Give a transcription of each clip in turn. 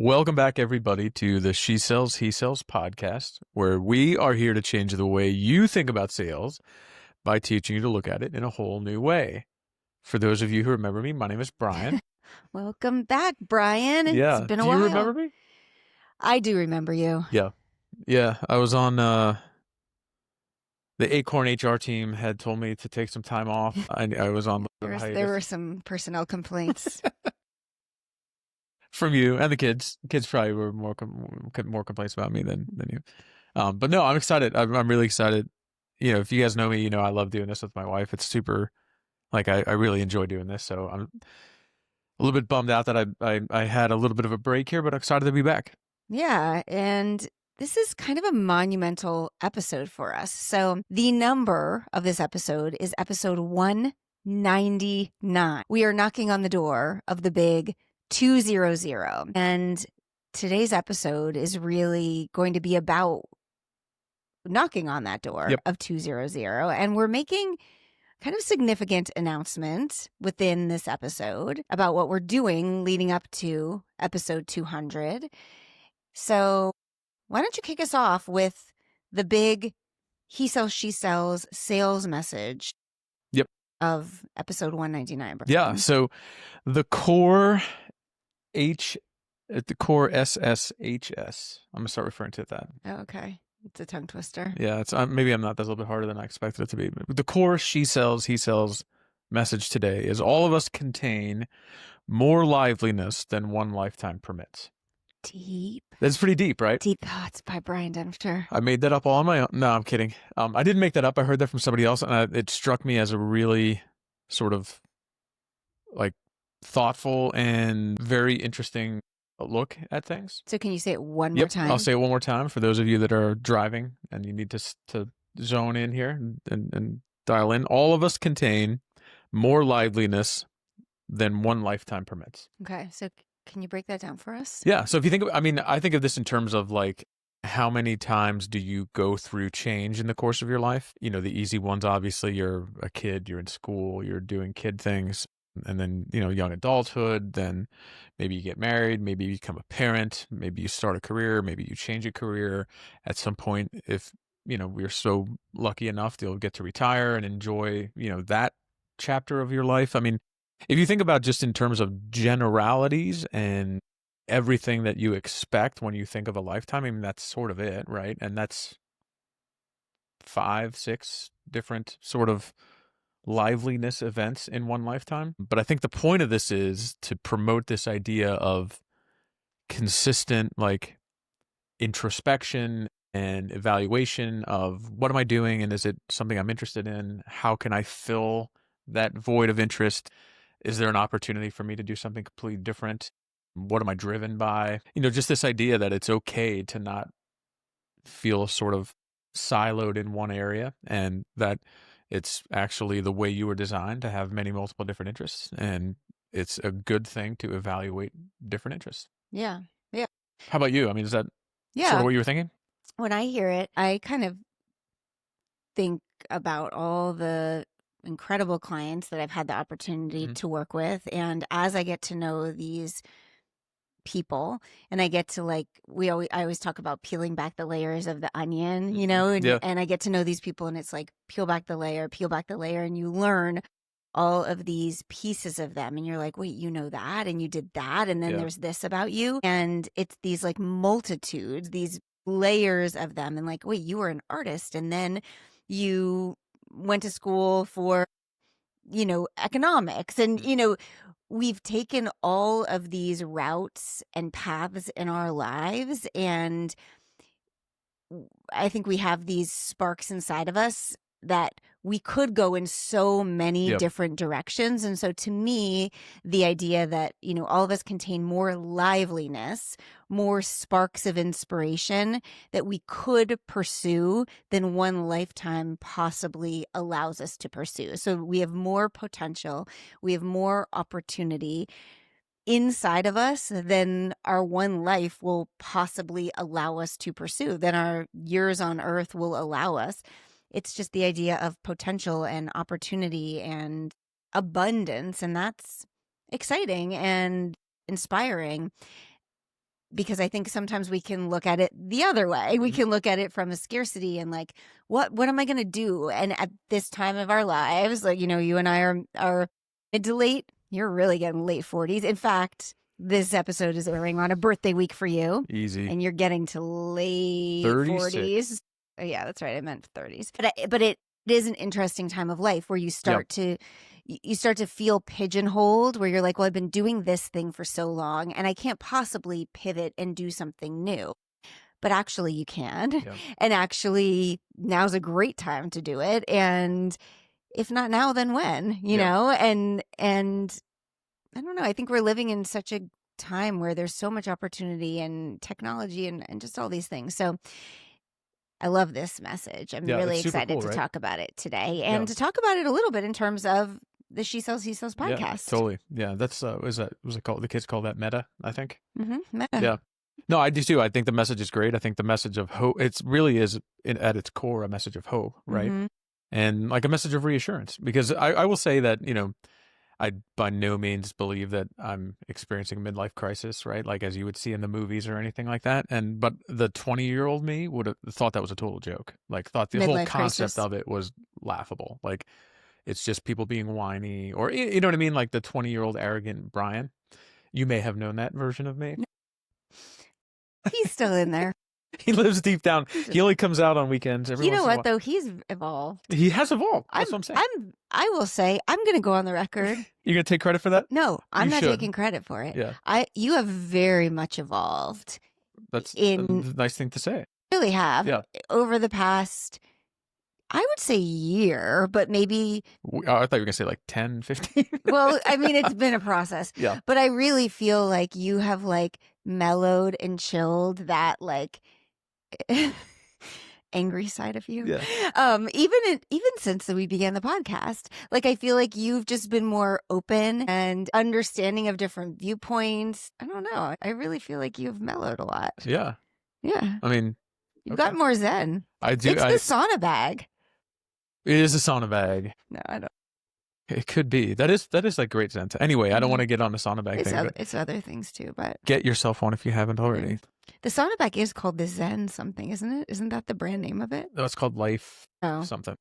Welcome back, everybody, to the She Sells, He Sells podcast, where we are here to change the way you think about sales by teaching you to look at it in a whole new way. For those of you who remember me, my name is Brian. Welcome back, Brian. Yeah. It's been a Do while. you remember me? I do remember you. Yeah. Yeah. I was on the Acorn HR team had told me to take some time off. I was on There were some personnel complaints. from you and the kids. Kids probably were more complaints about me than you. But no, I'm excited. I'm really excited. You know, if you guys know me, you know I love doing this with my wife. It's super, like I really enjoy doing this. So I'm a little bit bummed out that I had a little bit of a break here, but I'm excited to be back. Yeah, and this is kind of a monumental episode for us. So the number of this episode is episode 199. We are knocking on the door of the big 200. And today's episode is really going to be about knocking on that door of 200. And we're making kind of significant announcement within this episode about what we're doing leading up to episode 200. So why don't you kick us off with the big He Sells, She Sells sales message of episode 199. Brian. Yeah. So the core SSHS, I'm going to start referring to that. Oh, okay. It's a tongue twister. Yeah, it's maybe I'm not. That's a little bit harder than I expected it to be. But the core She Sells, He Sells message today is all of us contain more liveliness than one lifetime permits. Deep. That's pretty deep, right? Deep thoughts by Brian Dempster. I made that up all on my own. No, I'm kidding. I didn't make that up. I heard that from somebody else, and it struck me as a really sort of like thoughtful and very interesting look at things. So can you say it one more time? I'll say it one more time for those of you that are driving and you need to zone in here and dial in. All of us contain more liveliness than one lifetime permits. Okay. So can you break that down for us? Yeah. So if you think I think of this in terms of like, how many times do you go through change in the course of your life? You know, the easy ones, obviously, you're a kid, you're in school, you're doing kid things. And then, you know, young adulthood, then maybe you get married, maybe you become a parent, maybe you start a career, maybe you change a career at some point. If, you know, we're so lucky enough to get to retire and enjoy, you know, that chapter of your life. I mean, if you think about just in terms of generalities and everything that you expect when you think of a lifetime, I mean, that's sort of it, right? And that's 5, 6 different sort of liveliness events in one lifetime. But I think the point of this is to promote this idea of consistent like introspection and evaluation of what am I doing and is it something I'm interested in? How can I fill that void of interest? Is there an opportunity for me to do something completely different? What am I driven by? You know, just this idea that it's okay to not feel sort of siloed in one area and that it's actually the way you were designed to have many multiple different interests. And it's a good thing to evaluate different interests. Yeah. Yeah. How about you? I mean, is that sort of what you were thinking? When I hear it, I kind of think about all the incredible clients that I've had the opportunity to work with. And as I get to know these people and I get to I always talk about peeling back the layers of the onion, you know, and I get to know these people and it's like peel back the layer, and you learn all of these pieces of them and you're like, wait, you know that and you did that and then there's this about you and it's these like multitudes, these layers of them and like, wait, you were an artist and then you went to school for, you know, economics and, you know, we've taken all of these routes and paths in our lives, and I think we have these sparks inside of us that we could go in so many different directions. And so to me, the idea that, you know, all of us contain more liveliness, more sparks of inspiration that we could pursue than one lifetime possibly allows us to pursue. So we have more potential, we have more opportunity inside of us than our one life will possibly allow us to pursue, than our years on earth will allow us. It's just the idea of potential and opportunity and abundance, and that's exciting and inspiring. because I think sometimes we can look at it the other way. We can look at it from a scarcity and like, what am I going to do? And at this time of our lives, like, you and I are mid to late. You're really getting late 40s. In fact, this episode is airing on a birthday week for you. Easy. And you're getting to late 40s. Oh, yeah, that's right. I meant 30s. But it is an interesting time of life where you start to feel pigeonholed, where you're like, well, I've been doing this thing for so long and I can't possibly pivot and do something new. But actually you can. Yeah. And actually now's a great time to do it. And if not now, then when, you know? And I don't know, I think we're living in such a time where there's so much opportunity and technology and just all these things. So I love this message. I'm really excited to talk about it today and to talk about it a little bit in terms of the She Sells, He Sells podcast. Yeah, totally. Yeah, that's, was it called, the kids call that meta, I think? Mm-hmm. Meta. Yeah. No, I do too. I think the message is great. I think the message of hope, it really is at its core a message of hope, right? Mm-hmm. And like a message of reassurance, because I will say that, I by no means believe that I'm experiencing a midlife crisis, right? Like as you would see in the movies or anything like that. But the 20-year-old me would have thought that was a total joke. Like thought the whole concept of it was laughable. Like it's just people being whiny, or you know what I mean? Like the 20-year-old arrogant Brian. You may have known that version of me. He's still in there. He lives deep down. He only comes out on weekends. You know what, though? He's evolved. He has evolved. That's what I'm saying. I will say, I'm going to go on the record. You're going to take credit for that? No, I'm not taking credit for it. Yeah. You have very much evolved. That's a nice thing to say. Really have. Yeah. Over the past, I would say year, but maybe. I thought you were going to say like 10, 15. Well, I mean, it's been a process. Yeah. But I really feel like you have like mellowed and chilled that like angry side of you. Yeah. Even since we began the podcast, like I feel like you've just been more open and understanding of different viewpoints. I don't know. I really feel like you've mellowed a lot. Yeah. Yeah. I mean, you've got more zen. I do. It's the sauna bag. It is a sauna bag. No, I don't. It could be. That is like great zen. Anyway, I don't want to get on the sauna bag thing. It's other things too, but get yourself one if you haven't already. Yeah. The sauna bag is called the Zen something, isn't it? Isn't that the brand name of it? No, it's called Life something.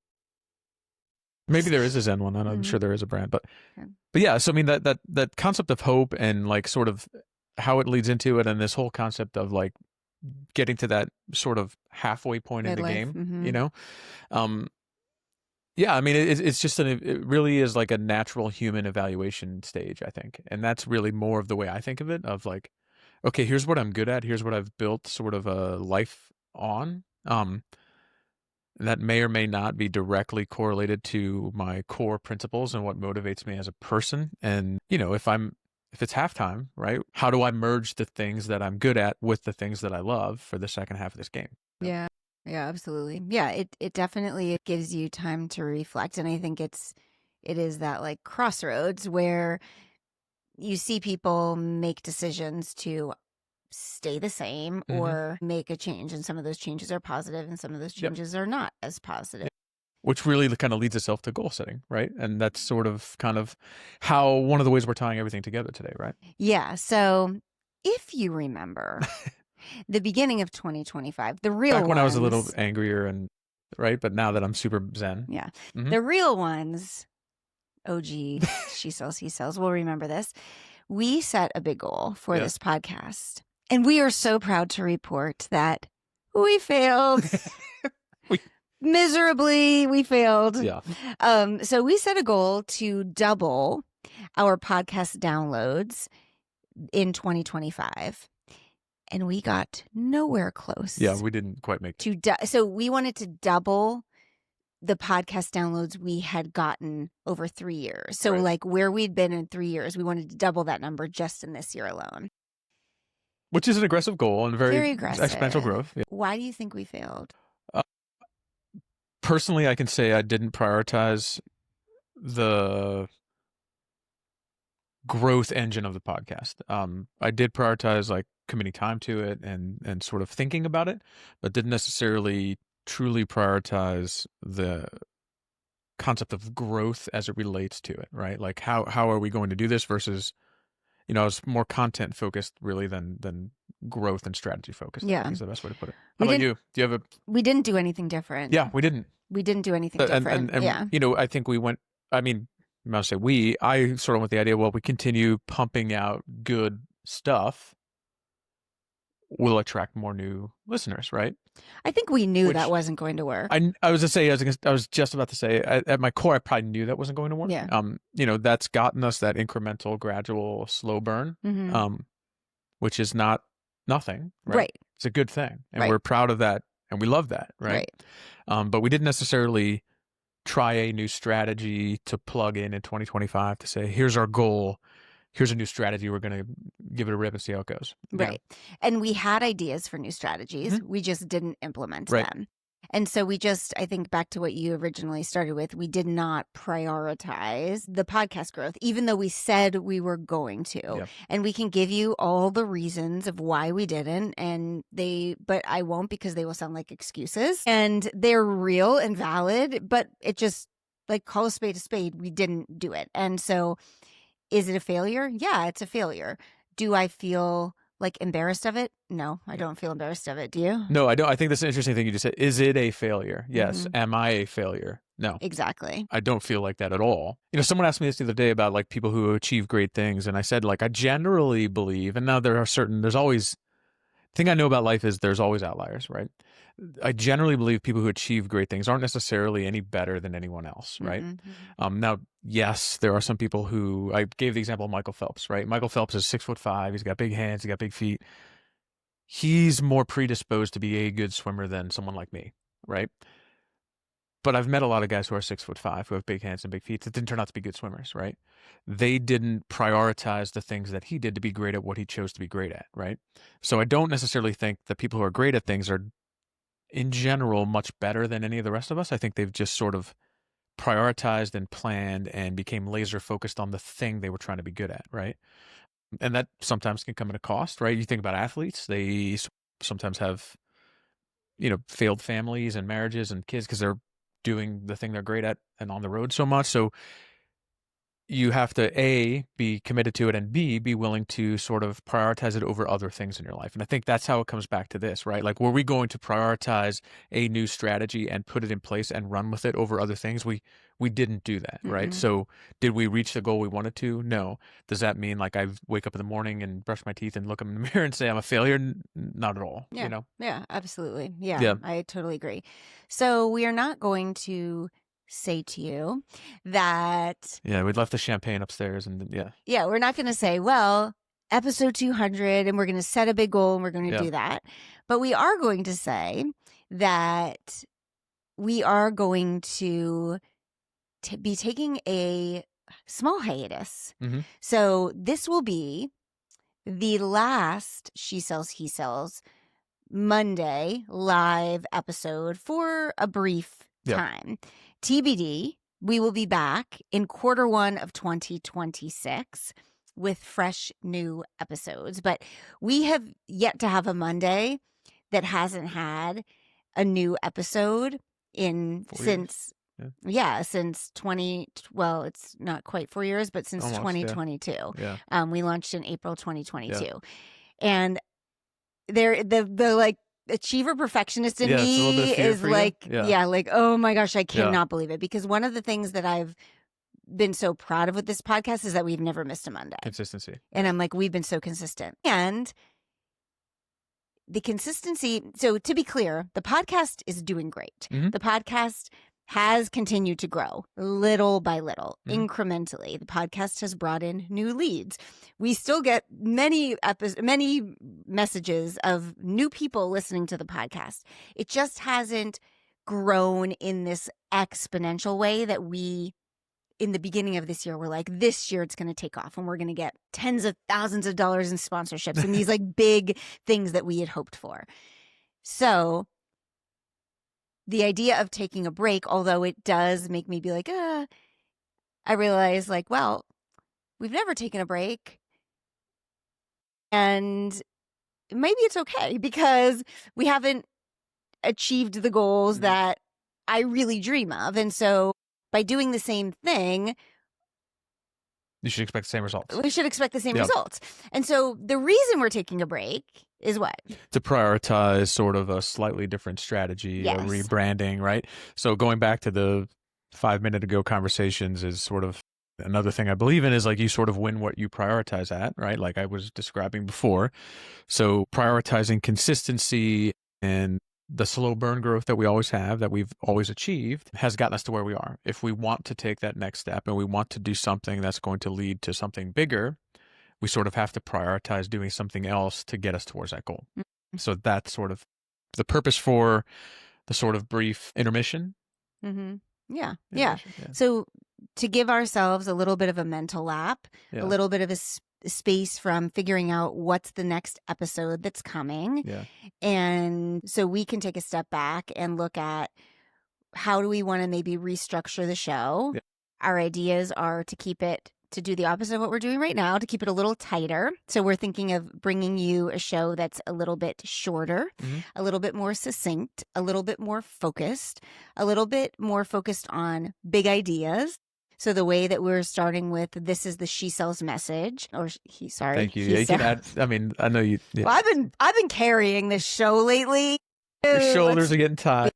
Maybe there is a Zen one. I'm sure there is a brand, but yeah. So I mean that concept of hope and like sort of how it leads into it, and this whole concept of like getting to that sort of halfway point in the game, yeah, I mean, it's just it really is like a natural human evaluation stage, I think. And that's really more of the way I think of it, of like, okay, here's what I'm good at. Here's what I've built sort of a life on. That may or may not be directly correlated to my core principles and what motivates me as a person. And, if it's halftime, right? How do I merge the things that I'm good at with the things that I love for the second half of this game? Yeah. Yeah, absolutely. Yeah, it definitely gives you time to reflect. And I think it is that like crossroads where you see people make decisions to stay the same or make a change. And some of those changes are positive and some of those changes are not as positive. Which really kind of leads itself to goal setting, right? And that's sort of kind of how one of the ways we're tying everything together today, right? Yeah. So if you remember... the beginning of 2025, the real back when I was a little angrier and right, but now that I'm super zen. Yeah. The real ones, OG, She Sells, He Sells, will remember this. We set a big goal for this podcast. And we are so proud to report that we failed. Miserably, we failed. Yeah. So we set a goal to double our podcast downloads in 2025. And we got nowhere close. Yeah, we didn't quite make it. So we wanted to double the podcast downloads we had gotten over 3 years. So like where we'd been in 3 years, we wanted to double that number just in this year alone. Which is an aggressive goal and very aggressive. Exponential growth. Yeah. Why do you think we failed? Personally, I can say I didn't prioritize the growth engine of the podcast. I did prioritize like committing time to it and sort of thinking about it, but didn't necessarily truly prioritize the concept of growth as it relates to it, right? Like how are we going to do this versus I was more content focused really than growth and strategy focused. I Yeah. think is the best way to put it. How about you? Do you have We didn't do anything different. Yeah, we didn't. We didn't do anything different. And Yeah. I think we went, I mean, I must say I sort of went the idea, well, we continue pumping out good stuff, we'll attract more new listeners, right? I think we knew that wasn't going to work. I was just about to say, at my core, I probably knew that wasn't going to work. Yeah. That's gotten us that incremental, gradual, slow burn, which is not nothing, right? Right. It's a good thing, and we're proud of that, and we love that, right? But we didn't necessarily try a new strategy to plug in 2025 to say, here's our goal. Here's a new strategy. We're going to give it a rip and see how it goes. Right. And we had ideas for new strategies. We just didn't implement them. And so I think back to what you originally started with, we did not prioritize the podcast growth, even though we said we were going to. Yep. And we can give you all the reasons of why we didn't. But I won't, because they will sound like excuses. And they're real and valid, but it just, like, call a spade, we didn't do it. And so, is it a failure? Yeah, it's a failure. Do I feel like embarrassed of it? No, I don't feel embarrassed of it. Do you? No, I don't. I think that's an interesting thing you just said. Is it a failure? Yes. Am I a failure? No. Exactly. I don't feel like that at all. Someone asked me this the other day about like people who achieve great things. And I said, like, I generally believe, and now there's always, the thing I know about life is there's always outliers, right? I generally believe people who achieve great things aren't necessarily any better than anyone else, right? Now, yes, there are some people who, I gave the example of Michael Phelps, right? Michael Phelps is 6'5". He's got big hands. He's got big feet. He's more predisposed to be a good swimmer than someone like me, right? But I've met a lot of guys who are 6'5", who have big hands and big feet that didn't turn out to be good swimmers, right? They didn't prioritize the things that he did to be great at what he chose to be great at, right? So I don't necessarily think that people who are great at things are, in general, much better than any of the rest of us. I think they've just sort of prioritized and planned and became laser focused on the thing they were trying to be good at, right? And that sometimes can come at a cost, right? You think about athletes, they sometimes have, failed families and marriages and kids because they're doing the thing they're great at and on the road so much. So you have to, A, be committed to it, and B, be willing to sort of prioritize it over other things in your life. And I think that's how it comes back to this, right? Like, were we going to prioritize a new strategy and put it in place and run with it over other things? We didn't do that, right? So did we reach the goal we wanted to? No. Does that mean like I wake up in the morning and brush my teeth and look in the mirror and say I'm a failure? Not at all. Yeah. Yeah, absolutely. Yeah, I totally agree. So we are not going to say to you that... Yeah, we'd left the champagne upstairs and Yeah, we're not going to say, well, episode 200 and we're going to set a big goal and we're going to do that. But we are going to say that we are going to be taking a small hiatus. So this will be the last She Sells, He Sells Monday live episode for a brief time. TBD, we will be back in Q1 of 2026 with fresh new episodes. But we have yet to have a Monday that hasn't had a new episode since 20, well, it's not quite 4 years, but since almost, 2022. We launched in April 2022. And the like achiever perfectionist in me is like, like, oh my gosh, I cannot believe it. Because one of the things that I've been so proud of with this podcast is that we've never missed a Monday. Consistency. And I'm like, we've been so consistent. And the consistency, so to be clear, the podcast is doing great. The podcast has continued to grow little by little, incrementally. The podcast has brought in new leads. We still get many messages of new people listening to the podcast. It just hasn't grown in this exponential way that we, in the beginning of this year, we're like, this year it's going to take off and we're going to get tens of thousands of dollars in sponsorships and these like big things that we had hoped for. So the idea of taking a break, although it does make me be like, I realize like, well, we've never taken a break. And maybe it's okay because we haven't achieved the goals that I really dream of. And so by doing the same thing, You should expect the same results. We should expect the same results. And so the reason we're taking a break is what? To prioritize sort of a slightly different strategy, a rebranding, right? So going back to the 5 minute ago conversations is sort of another thing I believe in, is like you sort of win what you prioritize at, right? Like I was describing before. So prioritizing consistency and the slow burn growth that we always have, that we've always achieved, has gotten us to where we are. If we want to take that next step and we want to do something that's going to lead to something bigger, we sort of have to prioritize doing something else to get us towards that goal. Mm-hmm. So that's sort of the purpose for the sort of brief intermission. Mm-hmm. Yeah. So to give ourselves a little bit of a mental lap, a little bit of a space from figuring out what's the next episode that's coming. Yeah. And so we can take a step back and look at how do we want to maybe restructure the show. Yeah. Our ideas are to do the opposite of what we're doing right now, to keep it a little tighter. So we're thinking of bringing you a show that's a little bit shorter, a little bit more succinct, a little bit more focused on big ideas. So the way that we're starting with, this is the She Sells message, or he, sorry. Thank you. Yeah, you can add, I mean, I know you. Yeah. Well, I've been carrying this show lately. Your shoulders are getting tight.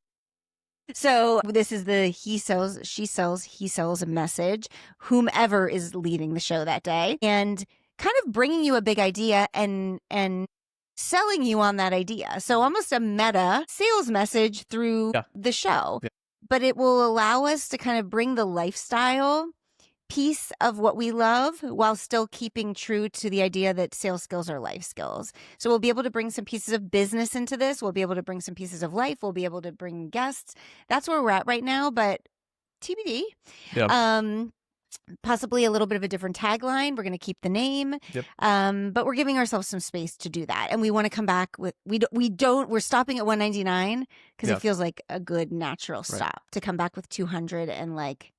So this is the he sells message, whomever is leading the show that day, and kind of bringing you a big idea and selling you on that idea. So almost a meta sales message through the show. Yeah. But it will allow us to kind of bring the lifestyle piece of what we love while still keeping true to the idea that sales skills are life skills. So we'll be able to bring some pieces of business into this. We'll be able to bring some pieces of life. We'll be able to bring guests. That's where we're at right now, but TBD. Yep. Possibly a little bit of a different tagline. We're going to keep the name. Yep. But we're giving ourselves some space to do that. And we want to come back with, we're stopping at 199 because it feels like a good natural stop to come back with 200 and like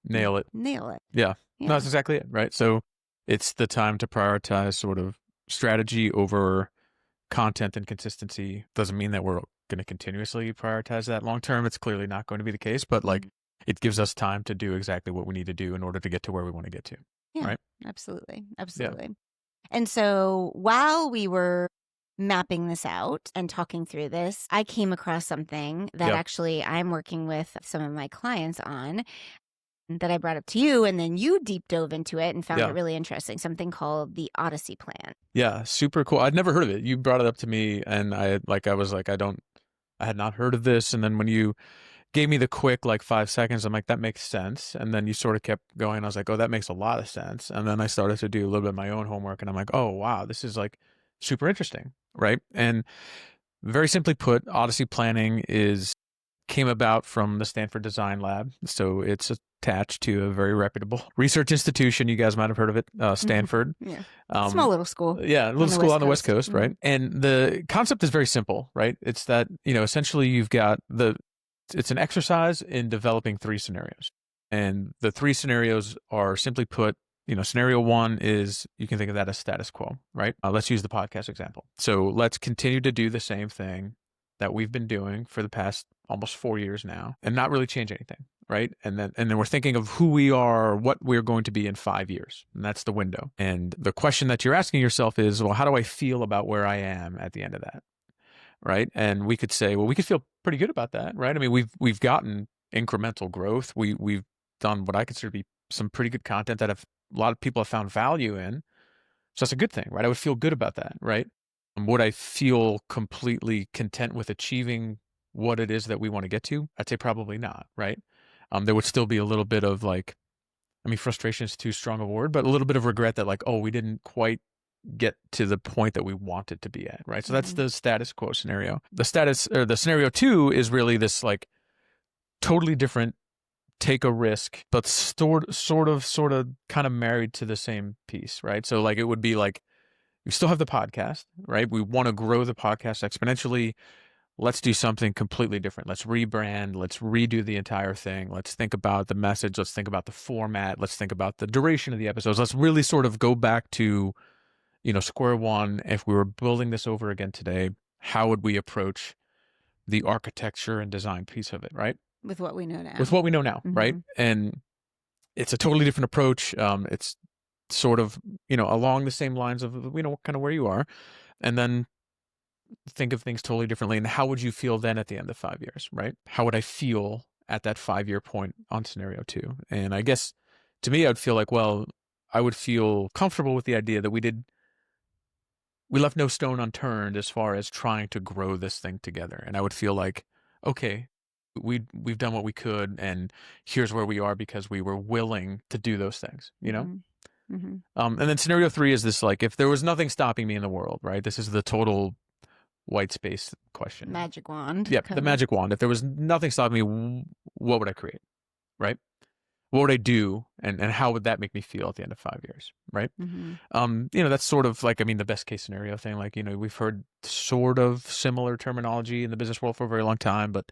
nail it. Yeah. No, that's exactly it. Right. So it's the time to prioritize sort of strategy over content and consistency. Doesn't mean that we're going to continuously prioritize that long term. It's clearly not going to be the case, but like it gives us time to do exactly what we need to do in order to get to where we want to get to. Yeah, right. Absolutely. Yeah. And so while we were mapping this out and talking through this, I came across something that actually I'm working with some of my clients on, that I brought up to you, and then you deep dove into it and found it really interesting. Something called the Odyssey Plan. Yeah, super cool. I'd never heard of it. You brought it up to me, and I had not heard of this. And then when you gave me the quick 5 seconds, I'm like, that makes sense. And then you sort of kept going. I was like, oh, that makes a lot of sense. And then I started to do a little bit of my own homework, and I'm like, oh wow, this is super interesting, right? And very simply put, Odyssey planning came about from the Stanford Design Lab. So it's attached to a very reputable research institution. You guys might have heard of it, Stanford. Yeah. Small little school. Yeah, little school on the West Coast, right? And the concept is very simple, right? It's that, essentially you've got it's an exercise in developing 3 scenarios. And the 3 scenarios are, simply put, scenario 1 is, you can think of that as status quo, right? Let's use the podcast example. So let's continue to do the same thing that we've been doing for the past almost 4 years now and not really change anything, right? And then we're thinking of who we are, what we're going to be in 5 years. And that's the window. And the question that you're asking yourself is, well, how do I feel about where I am at the end of that? Right? And we could say, well, we could feel pretty good about that, right? I mean, we've gotten incremental growth. We've done what I consider to be some pretty good content that a lot of people have found value in. So that's a good thing, right? I would feel good about that, right? Would I feel completely content with achieving what it is that we want to get to? I'd say probably not, right? There would still be a little bit of frustration is too strong a word, but a little bit of regret that oh, we didn't quite get to the point that we wanted to be at, right? So that's the status quo scenario. The scenario 2 is really this totally different, take a risk, but sort of kind of married to the same piece, right? So it would be we still have the podcast, right? We want to grow the podcast exponentially. Let's do something completely different. Let's rebrand. Let's redo the entire thing. Let's think about the message. Let's think about the format. Let's think about the duration of the episodes. Let's really sort of go back to, square one. If we were building this over again today, how would we approach the architecture and design piece of it, right? With what we know now. Right? And it's a totally different approach. It's sort of, along the same lines of, kind of where you are. And then think of things totally differently. And how would you feel then at the end of 5 years, right? How would I feel at that 5-year point on scenario 2? And I guess to me, I'd feel like, well, I would feel comfortable with the idea that we left no stone unturned as far as trying to grow this thing together. And I would feel like, okay, we've done what we could, and here's where we are because we were willing to do those things, Mm-hmm. Mm-hmm. And then scenario 3 is this, like, if there was nothing stopping me in the world, right? This is the total white space question. Magic wand. Yeah, the magic wand. If there was nothing stopping me, what would I create, right? What would I do, and how would that make me feel at the end of 5 years, right? Mm-hmm. That's sort of like, the best case scenario thing. Like, we've heard sort of similar terminology in the business world for a very long time, but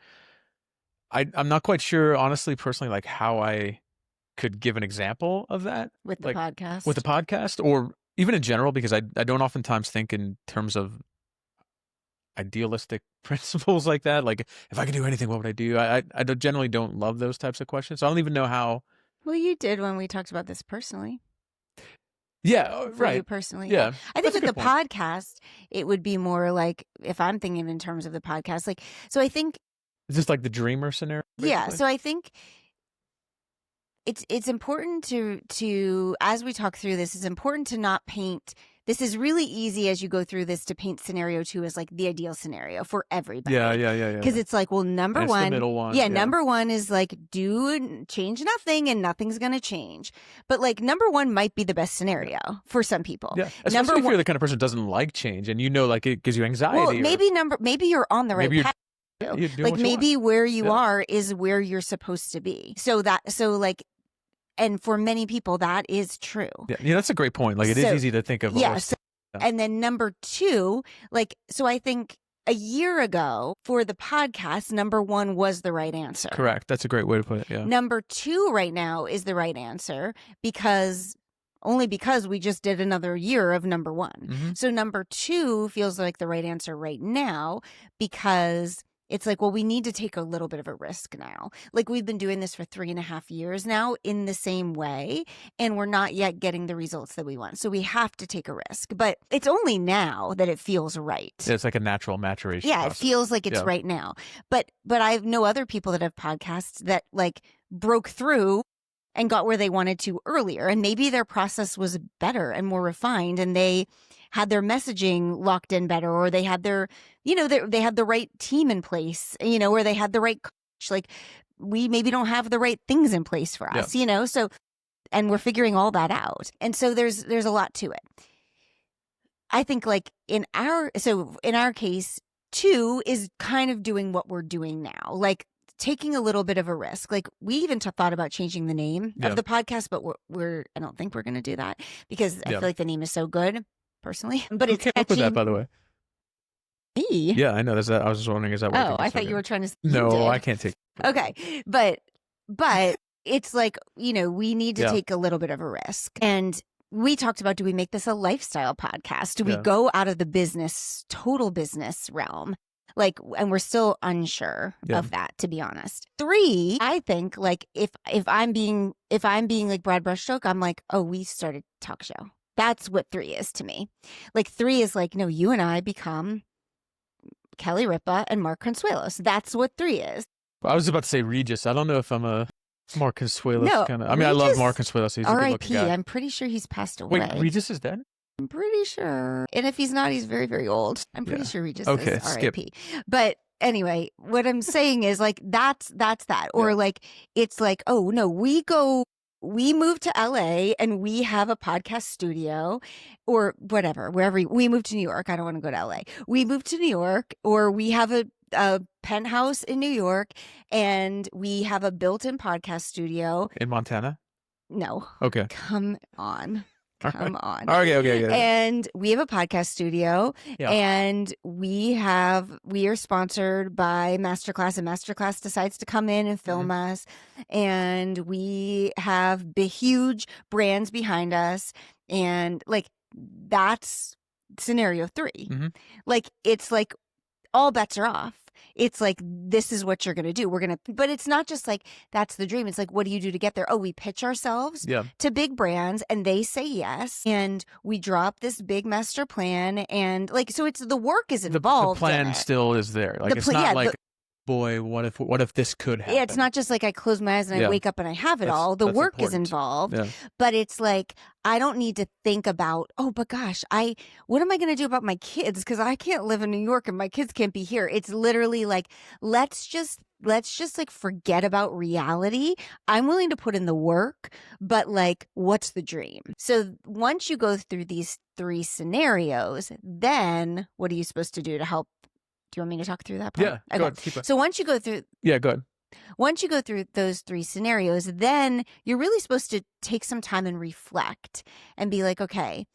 I'm not quite sure, honestly, personally, like how I could give an example of that With the podcast. With the podcast, or even in general, because I don't oftentimes think in terms of idealistic principles like that. Like, if I could do anything, what would I do? I generally don't love those types of questions. So I don't even know how. Well, you did when we talked about this personally. Yeah, For right. you personally. Yeah. I think That's a with the good point. podcast, it would be more like, if I'm thinking in terms of the podcast, like, so I think, Is this like the dreamer scenario? yeah. basically? So I think it's important to as we talk through this, it's important to not paint. This is really easy as you go through this to paint scenario 2 as like the ideal scenario for everybody. Yeah. Because it's like, well, number And it's one, the middle one. yeah, number one is like change nothing and nothing's gonna change. But like number one might be the best scenario for some people. Yeah, especially if you're the kind of person who doesn't like change, and like it gives you anxiety. Well, maybe you're on the right path. You're doing Like what you maybe want. where you are is where you're supposed to be. So like, and for many people that is true. Yeah, that's a great point. Like, it is easy to think of. Yeah. And then number 2, like, so I think a year ago for the podcast, number 1 was the right answer. Correct. That's a great way to put it. Yeah. Number 2 right now is the right answer because we just did another year of number 1. Mm-hmm. So number 2 feels like the right answer right now because it's like, well, we need to take a little bit of a risk now. Like, we've been doing this for 3.5 years now in the same way, and we're not yet getting the results that we want. So we have to take a risk. But it's only now that it feels right. Yeah, it's like a natural maturation. Yeah, process. It feels like it's right now. But I know other people that have podcasts that like broke through and got where they wanted to earlier. And maybe their process was better and more refined, and they had their messaging locked in better, or they had their, they had the right team in place, or they had the right coach. Like, we maybe don't have the right things in place for us, so, and we're figuring all that out. And so there's a lot to it. I think like in our case, 2 is kind of doing what we're doing now, like taking a little bit of a risk. Like, we even thought about changing the name of the podcast, but I don't think we're going to do that because I feel like the name is so good. Personally, but Who came up with that, by the way? Me? Yeah, I know. That's that. I was just wondering, is that? Oh, I thought you were trying to. No, I can't take. Okay, but it's like, we need to take a little bit of a risk, and we talked about, do we make this a lifestyle podcast? Do we go out of the total business realm? Like, and we're still unsure of that, to be honest. 3, I think, like, if I'm being like Brad Brushstroke, I'm like, oh, we started a talk show. That's what 3 is to me. Like, 3 is like, no, you and I become Kelly Ripa and Mark Consuelos. That's what 3 is. I was about to say Regis. I don't know if I'm a Mark Consuelos kind of. I mean, I love Mark Consuelos. He's a good-looking guy. I'm pretty sure he's passed away. Wait, Regis is dead? I'm pretty sure. And if he's not, he's very, very old. I'm pretty sure Regis is R.I.P. But anyway, what I'm saying is, like, that's that. Or like, it's like, oh no, we moved to LA and we have a podcast studio, or whatever, we moved to New York. I don't want to go to LA. We moved to New York, or we have a penthouse in New York, and we have a built-in podcast studio. In Montana? No. Okay. Come on. On. Okay. And we have a podcast studio, and we are sponsored by Masterclass, and Masterclass decides to come in and film us, and we have huge brands behind us, and like, that's scenario 3. Like, it's like all bets are off. It's like, this is what you're going to do. But it's not just like, that's the dream. It's like, what do you do to get there? Oh, we pitch ourselves to big brands and they say yes. And we drop this big master plan. And like, so it's the work is involved. The plan still is there. Like, it's not like, boy, what if this could happen? Yeah, it's not just like I close my eyes and I wake up and I have it all. The work is involved. But it's like, I don't need to think about, oh, but gosh, what am I going to do about my kids? Because I can't live in New York and my kids can't be here. It's literally like, let's just like forget about reality. I'm willing to put in the work, but like, what's the dream? So once you go through these 3 scenarios, then what are you supposed to do to help? Do you want me to talk through that part? Yeah, okay. Go ahead. Keep it. So once you go through... Yeah, go ahead. Once you go through those 3 scenarios, then you're really supposed to take some time and reflect and be like, okay,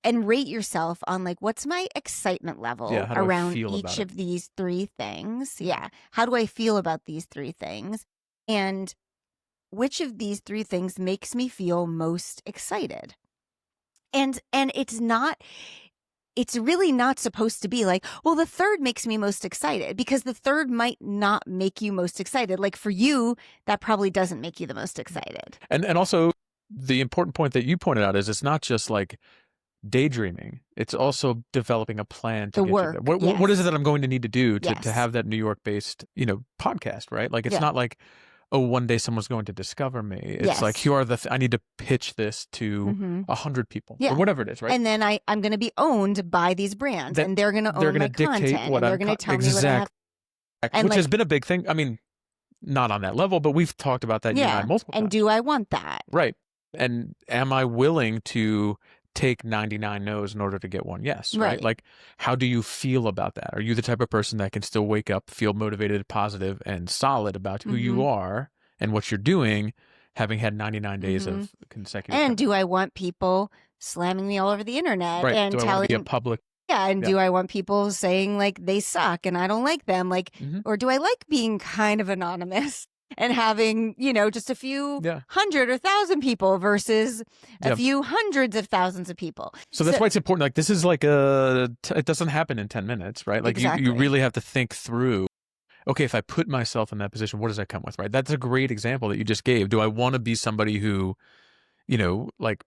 and rate yourself on like, what's my excitement level around each of these 3 things? Yeah. How do I feel about these 3 things? And which of these 3 things makes me feel most excited? And it's really not supposed to be like, well, the 3rd makes me most excited, because the 3rd might not make you most excited. Like for you, that probably doesn't make you the most excited. And also the important point that you pointed out is it's not just like daydreaming. It's also developing a plan to get you there. What is it that I'm going to need to do to have that New York based, podcast, right? Like, it's not like, oh, one day someone's going to discover me. It's like, here are I need to pitch this to 100 people or whatever it is, right? And then I'm going to be owned by these brands, and they're going to own my content, and they're going to tell me what I have. And which has been a big thing. I mean, not on that level, but we've talked about that you and I multiple times. And do I want that? Right. And am I willing to take 99 no's in order to get one yes, right? Like, how do you feel about that? Are you the type of person that can still wake up, feel motivated, positive, and solid about who you are and what you're doing, having had 99 days of consecutive And do I want people slamming me all over the internet and do I want to be a public? Do I want people saying like they suck and I don't like them? Like, or do I like being kind of anonymous and having, just a few hundred or thousand people versus a few hundreds of thousands of people? So that's why it's important. Like, this is like it doesn't happen in 10 minutes, right? Like, you really have to think through, okay, if I put myself in that position, what does that come with, right? That's a great example that you just gave. Do I want to be somebody who, like,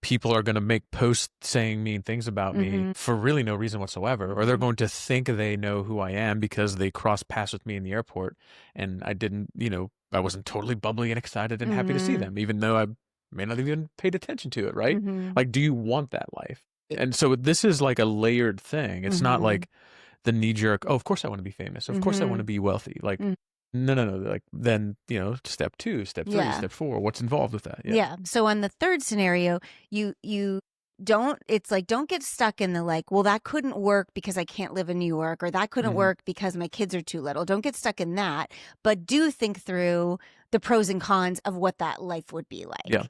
people are going to make posts saying mean things about me for really no reason whatsoever, or they're going to think they know who I am because they crossed paths with me in the airport and I didn't, I wasn't totally bubbly and excited and happy to see them, even though I may not even paid attention to it, right? Like, do you want that life? And so this is like a layered thing. It's not like the knee-jerk, oh, of course I want to be famous. Of course I want to be wealthy. Like, no. Like, then, step 2, step 3, step 4, what's involved with that? Yeah. So on the 3rd scenario, you don't get stuck in the like, well, that couldn't work because I can't live in New York, or that couldn't work because my kids are too little. Don't get stuck in that, but do think through the pros and cons of what that life would be like. Yeah.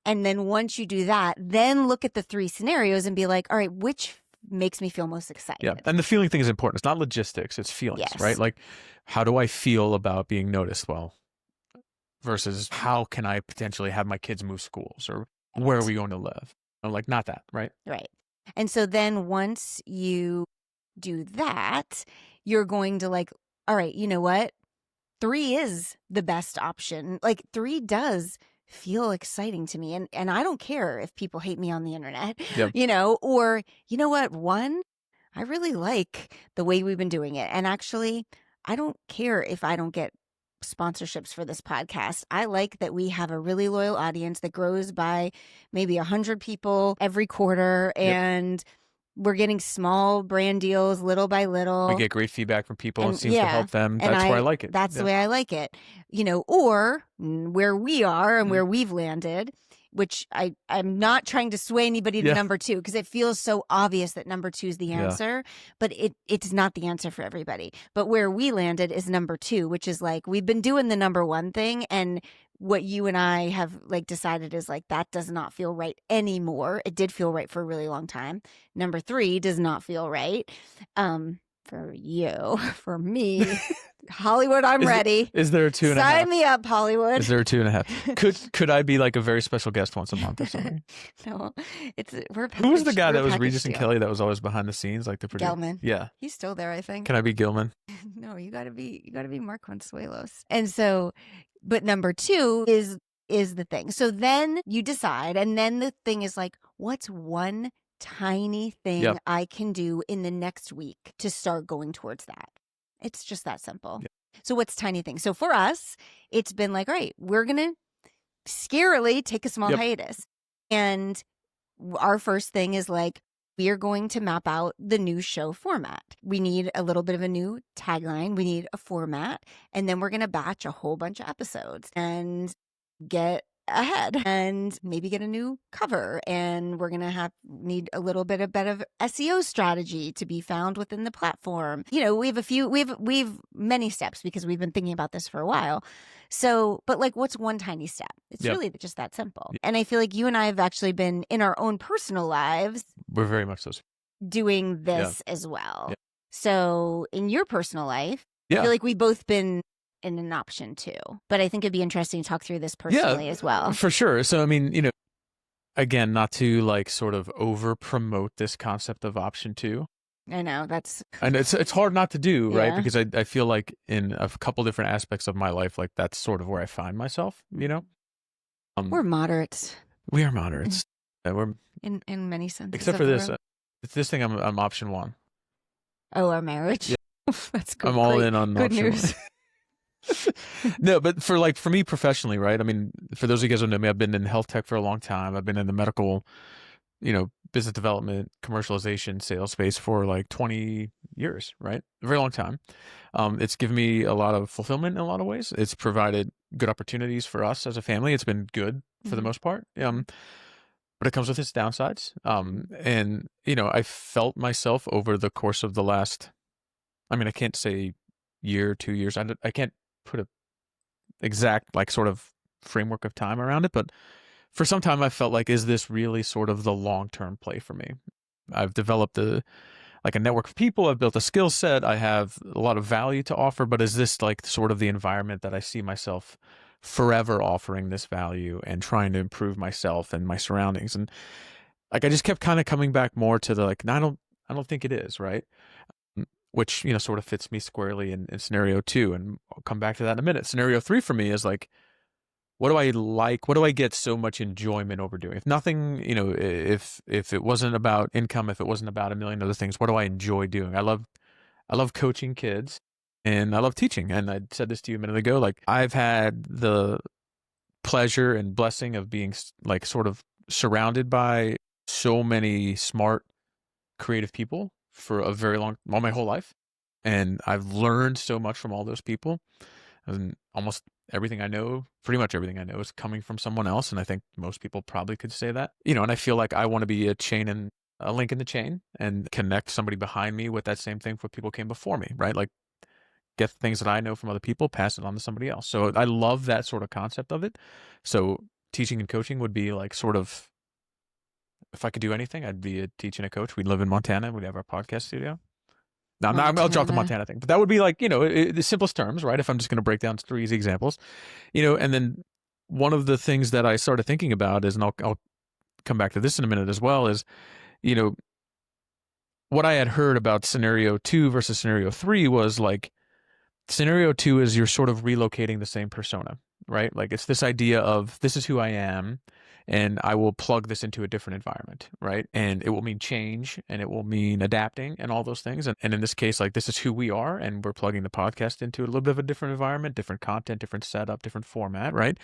And then once you do that, then look at the 3 scenarios and be like, all right, which makes me feel most excited? Yeah. And the feeling thing is important. It's not logistics, it's feelings, right? Like, how do I feel about being noticed well versus how can I potentially have my kids move schools, or where are we going to live? Like, not that, right? Right. And so then once you do that, you're going to like, all right, you know what? 3 is the best option. Like, 3 does feel exciting to me. And I don't care if people hate me on the internet, or you know what? 1, I really like the way we've been doing it. And actually, I don't care if I don't get sponsorships for this podcast. I like that we have a really loyal audience that grows by maybe 100 people every quarter, and we're getting small brand deals little by little. We get great feedback from people, and it seems to help them. That's why I like it. That's the way I like it. Or where we are and where we've landed, which I'm not trying to sway anybody to number 2, because it feels so obvious that number 2 is the answer, but it's not the answer for everybody. But where we landed is number 2, which is like, we've been doing the number 1 thing, and what you and I have like decided is like, that does not feel right anymore. It did feel right for a really long time. Number 3 does not feel right. For you, for me, Hollywood, I'm ready. Is there a 2.5? Sign me up, Hollywood. Is there a 2.5? Could I be like a very special guest once a month or something? No, Who was the guy that was Regis and Kelly that was always behind the scenes, like the producer? Gelman. Yeah, he's still there, I think. Can I be Gilman? No, you gotta be Mark Consuelos. And so, but number 2 is the thing. So then you decide, and then the thing is like, what's one tiny thing I can do in the next week to start going towards that? It's just that simple. Yep. So what's tiny thing? So for us, it's been like, all right, we're going to scarily take a small hiatus. And our first thing is like, we are going to map out the new show format. We need a little bit of a new tagline. We need a format. And then we're going to batch a whole bunch of episodes and get ahead and maybe get a new cover, and we're gonna need a little bit of SEO strategy to be found within the platform. We have many steps because we've been thinking about this for a while. So, but like, what's one tiny step? It's really just that simple. And I feel like you and I have actually been in our own personal lives, we're very much so doing this as well. So in your personal life, I feel like we've both been in an option too, but I think it'd be interesting to talk through this personally as well. For sure. So, I mean, again, not to like sort of over promote this concept of option 2. I know and it's hard not to do, right? Because I feel like in a couple different aspects of my life, like that's sort of where I find myself, we're moderates. We are moderates. We're in many senses. Except for this, this thing, I'm option 1. Oh, our marriage. Yeah. That's good. I'm all in on good option news. 1. No, but for me professionally, right? I mean, for those of you guys who know me, I've been in health tech for a long time. I've been in the medical, business development, commercialization, sales space for like 20 years, right? A very long time. It's given me a lot of fulfillment in a lot of ways. It's provided good opportunities for us as a family. It's been good for the most part. But it comes with its downsides. And I felt myself over the course of the last, I can't say year, 2 years. I can't put a exact like sort of framework of time around it, but for some time I felt like, is this really sort of the long-term play for me? I've developed a network of people. I've built a skill set. I have a lot of value to offer, but is this like sort of the environment that I see myself forever offering this value and trying to improve myself and my surroundings? And like, I just kept kind of coming back more to the like, no, I don't think it is, right? Which, sort of fits me squarely in scenario 2. And I'll come back to that in a minute. Scenario 3 for me is like, what do I like? What do I get so much enjoyment over doing? If nothing, if it wasn't about income, if it wasn't about a million other things, what do I enjoy doing? I love coaching kids and I love teaching. And I said this to you a minute ago, like I've had the pleasure and blessing of being like sort of surrounded by so many smart, creative people for my whole life. And I've learned so much from all those people. And almost everything I know, pretty much everything I know is coming from someone else. And I think most people probably could say that, and I feel like I want to be a link in the chain and connect somebody behind me with that same thing for people came before me, right? Like get the things that I know from other people, pass it on to somebody else. So I love that sort of concept of it. So teaching and coaching would be like sort of, if I could do anything, I'd be a teacher and a coach. We'd live in Montana. We'd have our podcast studio. Now, I'll drop the Montana thing, but that would be like, the simplest terms, right? If I'm just going to break down 3 easy examples, and then one of the things that I started thinking about is, and I'll come back to this in a minute as well, is, what I had heard about scenario 2 versus scenario 3 was like, scenario 2 is you're sort of relocating the same persona, right? Like it's this idea of this is who I am and I will plug this into a different environment, right? And it will mean change and it will mean adapting and all those things. And in this case, like this is who we are and we're plugging the podcast into a little bit of a different environment, different content, different setup, different format, right?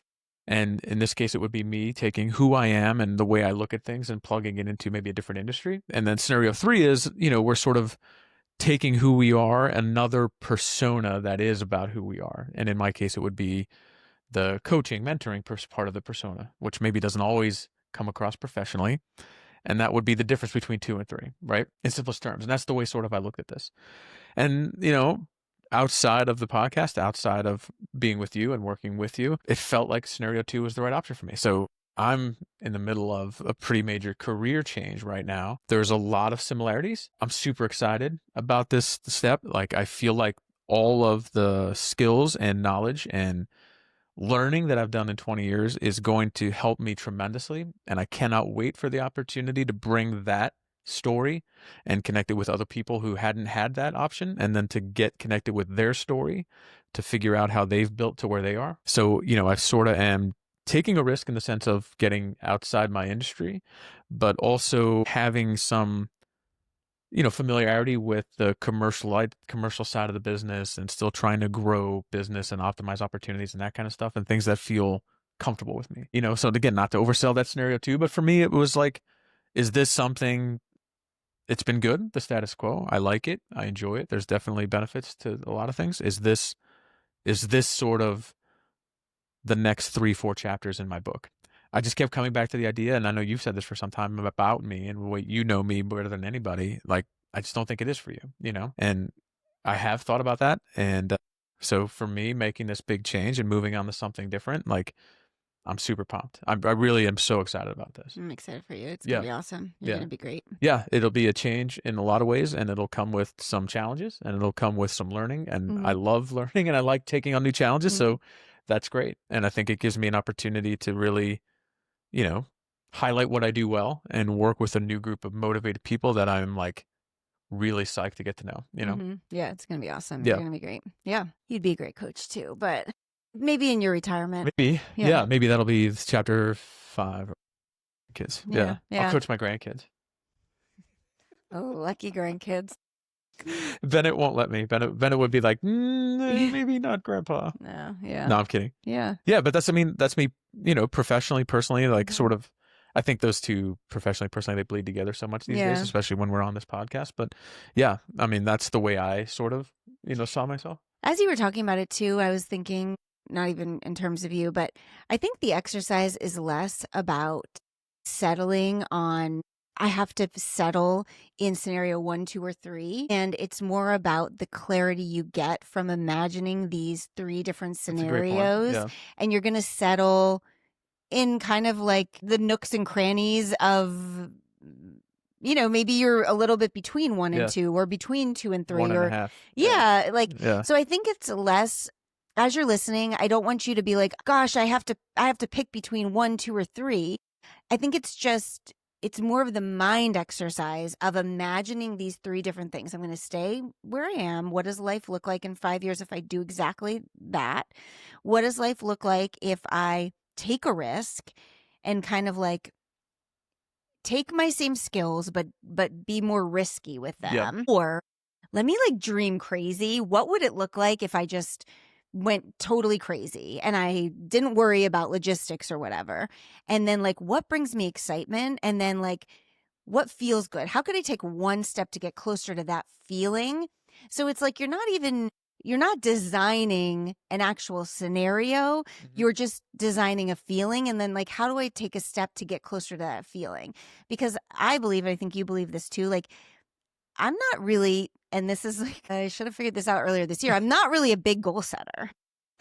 And in this case, it would be me taking who I am and the way I look at things and plugging it into maybe a different industry. And then scenario 3 is, we're sort of taking who we are, another persona that is about who we are. And in my case, it would be the coaching, mentoring part of the persona, which maybe doesn't always come across professionally. And that would be the difference between 2 and 3, right? In simplest terms. And that's the way sort of I looked at this. And, outside of the podcast, outside of being with you and working with you, it felt like scenario 2 was the right option for me. So I'm in the middle of a pretty major career change right now. There's a lot of similarities. I'm super excited about this step. Like, I feel like all of the skills and knowledge and learning that I've done in 20 years is going to help me tremendously. And I cannot wait for the opportunity to bring that story and connect it with other people who hadn't had that option, and then to get connected with their story to figure out how they've built to where they are. So, I sort of am taking a risk in the sense of getting outside my industry, but also having some familiarity with the commercial side of the business, and still trying to grow business and optimize opportunities and that kind of stuff, and things that feel comfortable with me. So again, not to oversell that scenario too, but for me, it was like, is this something? It's been good, the status quo. I like it. I enjoy it. There's definitely benefits to a lot of things. Is this sort of the next 3-4 chapters in my book? I just kept coming back to the idea, and I know you've said this for some time about me and what you know me better than anybody. Like, I just don't think it is for you, and I have thought about that. And so for me, making this big change and moving on to something different, like, I'm super pumped. I really am so excited about this. I'm excited for you. It's going to be awesome. You're going to be great. Yeah, it'll be a change in a lot of ways, and it'll come with some challenges, and it'll come with some learning. And I love learning, and I like taking on new challenges. So that's great. And I think it gives me an opportunity to really, highlight what I do well and work with a new group of motivated people that I'm like really psyched to get to know, Yeah, it's going to be awesome. Yeah. You're going to be great. Yeah. You'd be a great coach too, but maybe in your retirement. Maybe. Yeah. Maybe that'll be chapter 5. Kids. Yeah. I'll coach my grandkids. Oh, lucky grandkids. Bennett won't let me. Bennett would be like, maybe not, Grandpa. No, yeah. No, I'm kidding. Yeah. Yeah, but that's me, professionally, personally, like sort of, I think those two, professionally, personally, they bleed together so much these days, especially when we're on this podcast. But yeah, I mean, that's the way I sort of, saw myself. As you were talking about it too, I was thinking, not even in terms of you, but I think the exercise is less about settling on, I have to settle in scenario 1, 2, or 3. And it's more about the clarity you get from imagining these 3 different scenarios. Yeah. And you're going to settle in kind of like the nooks and crannies of, maybe you're a little bit between 1 and 2, or between 2 and 3. 1.5. So I think it's less, as you're listening, I don't want you to be like, gosh, I have to pick between 1, 2, or 3. I think it's more of the mind exercise of imagining these 3 different things. I'm going to stay where I am. What does life look like in 5 years if I do exactly that? What does life look like if I take a risk and kind of like take my same skills, but be more risky with them? Yeah. Or let me like dream crazy. What would it look like if I just went totally crazy and I didn't worry about logistics or whatever? And then like, what brings me excitement? And then like, what feels good? How could I take one step to get closer to that feeling? So it's like, you're not designing an actual scenario. You're just designing a feeling. And then like, how do I take a step to get closer to that feeling? Because I think you believe this too. Like, I'm not really, and this is like, I should have figured this out earlier this year. I'm not really a big goal setter.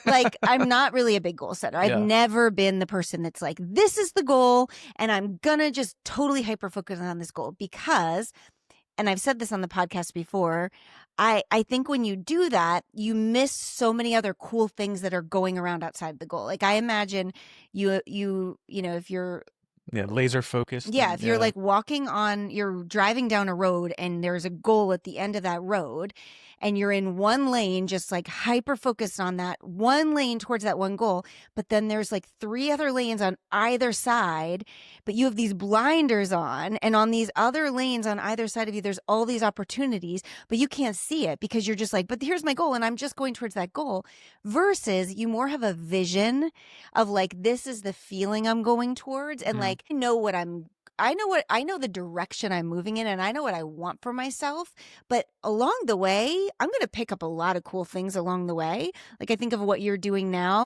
Like, I'm not really a big goal setter. I've never been the person that's like, this is the goal, and I'm going to just totally hyper focus on this goal because, and I've said this on the podcast before, I think when you do that, you miss so many other cool things that are going around outside the goal. Like, I imagine if you're laser focused. Yeah, if you're like you're driving down a road and there's a goal at the end of that road and you're in one lane, just like hyper focused on that one lane towards that one goal. But then there's like 3 other lanes on either side, but you have these blinders on, and on these other lanes on either side of you, there's all these opportunities, but you can't see it because you're just like, but here's my goal and I'm just going towards that goal. Versus you more have a vision of like, this is the feeling I'm going towards. And like, I know the direction I'm moving in, and I know what I want for myself. But along the way, I'm going to pick up a lot of cool things along the way. Like, I think of what you're doing now.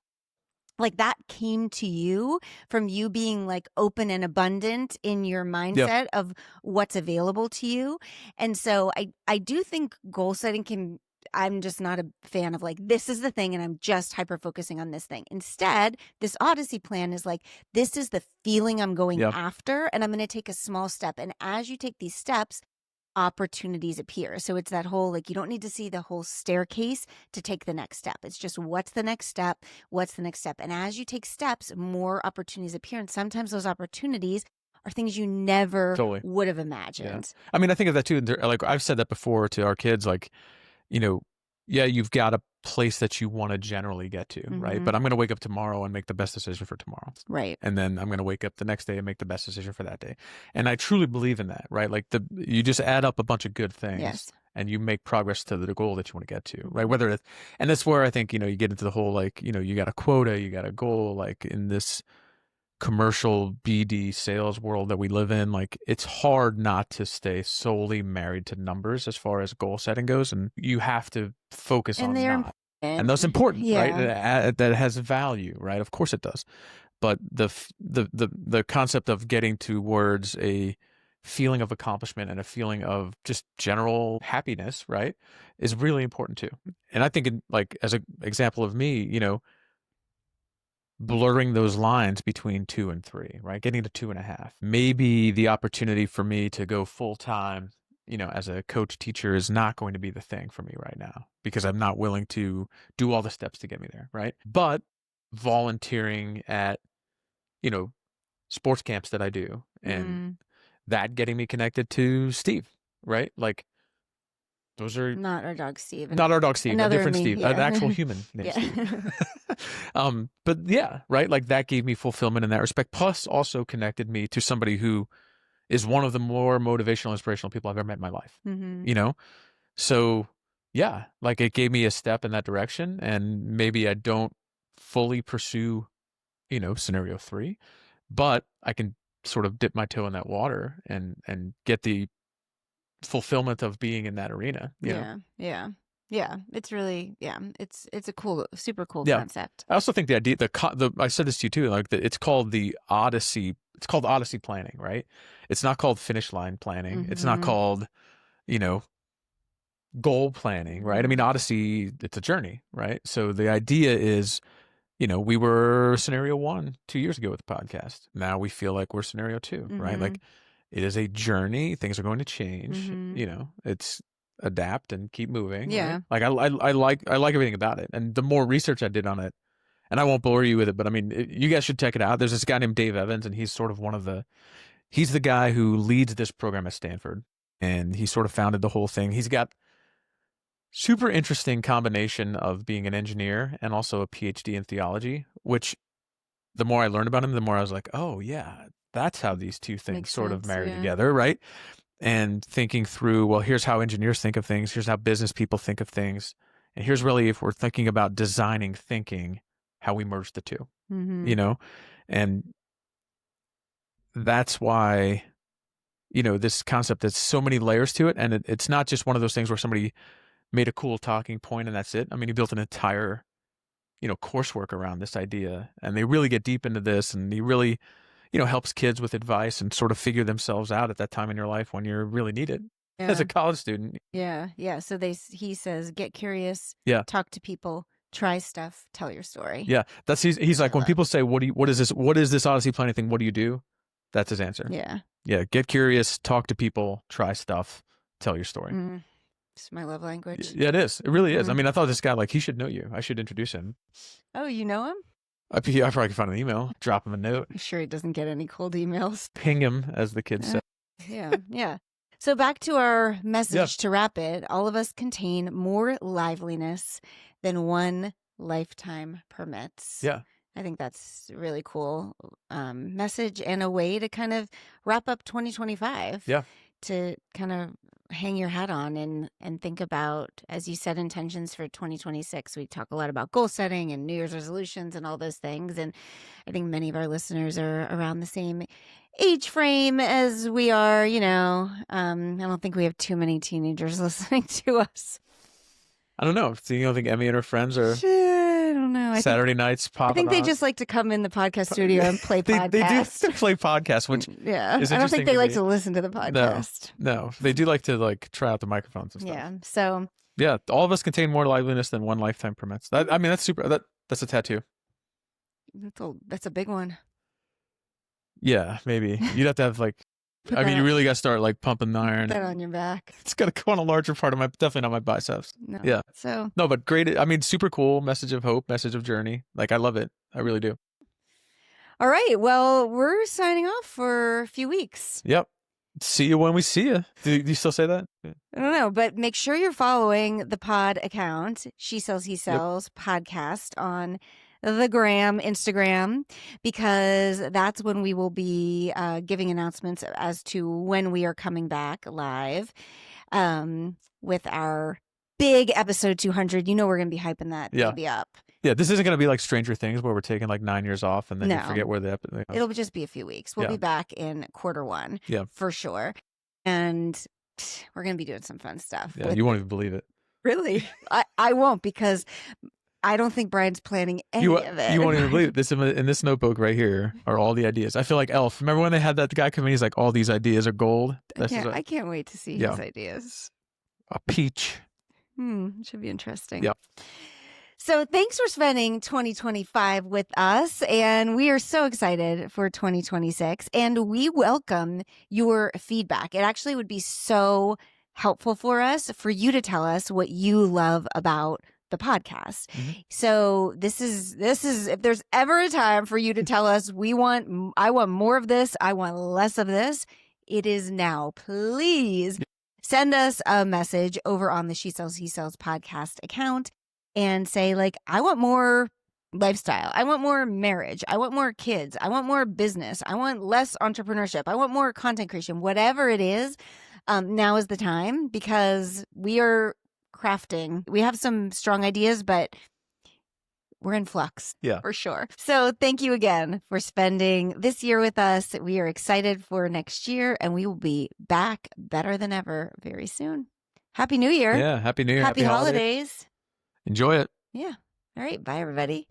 Like, that came to you from you being like open and abundant in your mindset of what's available to you. And so I do think goal setting can I'm just not a fan of like, this is the thing and I'm just hyper focusing on this thing. Instead, this Odyssey plan is like, this is the feeling I'm going after, and I'm going to take a small step. And as you take these steps, opportunities appear. So it's that whole, like, you don't need to see the whole staircase to take the next step. It's just, what's the next step? What's the next step? And as you take steps, more opportunities appear. And sometimes those opportunities are things you never would have imagined. I mean, I think of that too. Like I've said that before to our kids, like, you know, yeah, you've got a place that you want to generally get to, right? But I'm going to wake up tomorrow and make the best decision for tomorrow. Right. And then I'm going to wake up the next day and make the best decision for that day. And I truly believe in that, right? Like you just add up a bunch of good things and you make progress to the goal that you want to get to, right? Whether it's, and that's where I think, you know, you get into the whole, like, you know, you got a quota, you got a goal, like in this commercial BD sales world that we live in, like it's hard not to stay solely married to numbers as far as goal setting goes, and you have to focus on that. And that's important, right? That has value, right? Of course it does. But the concept of getting towards a feeling of accomplishment and a feeling of just general happiness, right, is really important too. And I think, like as an example of me, you know, blurring those lines between 2 and 3, right? Getting to 2.5. Maybe the opportunity for me to go full time, you know, as a coach teacher is not going to be the thing for me right now because I'm not willing to do all the steps to get me there, right? But volunteering at, you know, sports camps that I do and that getting me connected to Steve, right? Like those are not our dog Steve. Not our dog Steve, a different Steve, an actual human named Steve. But yeah, right. Like that gave me fulfillment in that respect. Plus also connected me to somebody who is one of the more motivational, inspirational people I've ever met in my life, you know? So yeah, like it gave me a step in that direction, and maybe I don't fully pursue, you know, scenario 3, but I can sort of dip my toe in that water and get the fulfillment of being in that arena. You know? Yeah. It's really, it's a cool, super cool concept. I also think the idea, I said this to you too, like it's called the Odyssey. It's called Odyssey planning, right? It's not called finish line planning. It's not called, you know, goal planning, right? I mean, Odyssey, it's a journey, right? So the idea is, you know, we were scenario 1 2 years ago with the podcast. Now we feel like we're scenario 2, right? Like it is a journey. Things are going to change. You know, it's adapt and keep moving. Yeah. Right? Like I like everything about it. And the more research I did on it, and I won't bore you with it, but I mean, you guys should check it out. There's this guy named Dave Evans, and he's sort of he's the guy who leads this program at Stanford, and he sort of founded the whole thing. He's got super interesting combination of being an engineer and also a PhD in theology, which the more I learned about him, the more I was like, oh yeah, that's how these two things Makes sort of sense, marry together, right? And thinking through, well, here's how engineers think of things, here's how business people think of things, and here's really, if we're thinking about designing thinking, how we merge the two, you know? And that's why, you know, this concept has so many layers to it, and it's not just one of those things where somebody made a cool talking point and that's it. I mean, he built an entire, you know, coursework around this idea, and they really get deep into this, and he really, you know, helps kids with advice and sort of figure themselves out at that time in your life when you're really needed as a college student. Yeah. So he says, get curious, talk to people, try stuff, tell your story. Yeah. He's like, when people say, what is this Odyssey planning thing? What do you do? That's his answer. Yeah. Get curious, talk to people, try stuff, tell your story. It's my love language. Yeah, it is. It really is. I mean, I thought this guy, like, he should know you. I should introduce him. Oh, you know him? I probably could find an email, drop him a note. I'm sure he doesn't get any cold emails. Ping him, as the kids say. Yeah. So back to our message to wrap it. All of us contain more liveliness than one lifetime permits. Yeah. I think that's a really cool message and a way to kind of wrap up 2025. Yeah. To kind of hang your hat on and think about, as you set intentions for 2026. We talk a lot about goal setting and New Year's resolutions and all those things. And I think many of our listeners are around the same age frame as we are, you know. I don't think we have too many teenagers listening to us. I don't know. So you don't think Emmy and her friends are... I don't know. Saturday nights popping I think they just like to come in the podcast studio and play podcasts. They do play podcasts, which is I don't think they like to listen to the podcast. No, they do like to try out the microphones and stuff. Yeah. So Yeah, all of us contain more liveliness than one lifetime permits. I mean, that's super. That's a tattoo. That's a big one. Yeah, maybe you'd have to have like. I mean, you really got to start like pumping the iron. Put that on your back. It's got to go on a larger part of my. Definitely not my biceps. No. Yeah. So no, but great. I mean, super cool. Message of hope. Message of journey. Like I love it. I really do. All right. Well, we're signing off for a few weeks. Yep. See you when we see you. Do you still say that? I don't know, but make sure you're following the pod account, She Sells, He Sells podcast on the gram, Instagram, because that's when we will be giving announcements as to when we are coming back live with our big episode 200. You know we're going to be hyping that baby up. Yeah, this isn't going to be like Stranger Things where we're taking like 9 years off and then you forget where the episode. It'll just be a few weeks. We'll be back in Q1 for sure. And we're going to be doing some fun stuff. Yeah, you won't even believe it. Really? I won't, because I don't think Brian's planning any of it. You won't even believe it. In this notebook right here are all the ideas. I feel like Elf. Remember when they had that guy come in? He's like, all these ideas are gold. I can't wait to see his ideas. A peach. Should be interesting. Yeah. So thanks for spending 2025 with us. And we are so excited for 2026. And we welcome your feedback. It actually would be so helpful for us for you to tell us what you love about the podcast. So this is if there's ever a time for you to tell us I want more of this, I want less of this, it is now. Please send us a message over on the She Sells, He Sells podcast account and say, like, I want more lifestyle. I want more marriage. I want more kids. I want more business. I want less entrepreneurship. I want more content creation. Whatever it is, now is the time, because we are crafting. We have some strong ideas, but we're in flux. Yeah. For sure. So thank you again for spending this year with us. We are excited for next year, and we will be back better than ever very soon. Happy New Year. Yeah. Happy New Year. Happy holidays. Enjoy it. Yeah. All right. Bye, everybody.